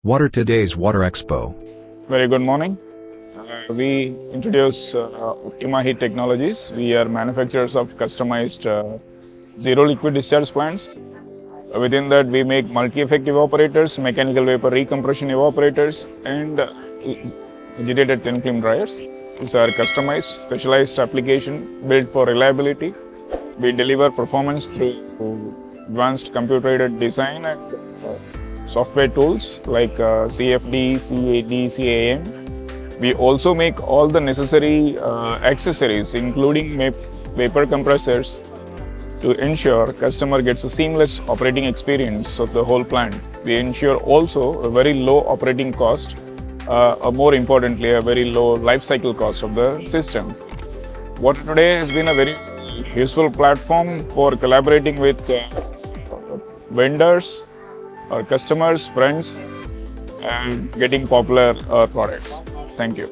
What are today's Water Expo? Very good morning. We introduce OptimaHeat Technologies. We are manufacturers of customized Zero Liquid Discharge plants. Within that, we make Multi-Effect Evaporators, Mechanical Vapour Re-Compression Evaporators, and agitated thin film dryers. These are customized, specialized application built for reliability. We deliver performance through advanced computer-aided design and software tools like CFD, CAD, CAM. We also make all the necessary accessories, including vapor compressors, to ensure customer gets a seamless operating experience of the whole plant. We ensure also a very low operating cost, more importantly, a very low life cycle cost of the system. Water today has been a very useful platform for collaborating with vendors, our customers, friends, and getting popular products. Thank you.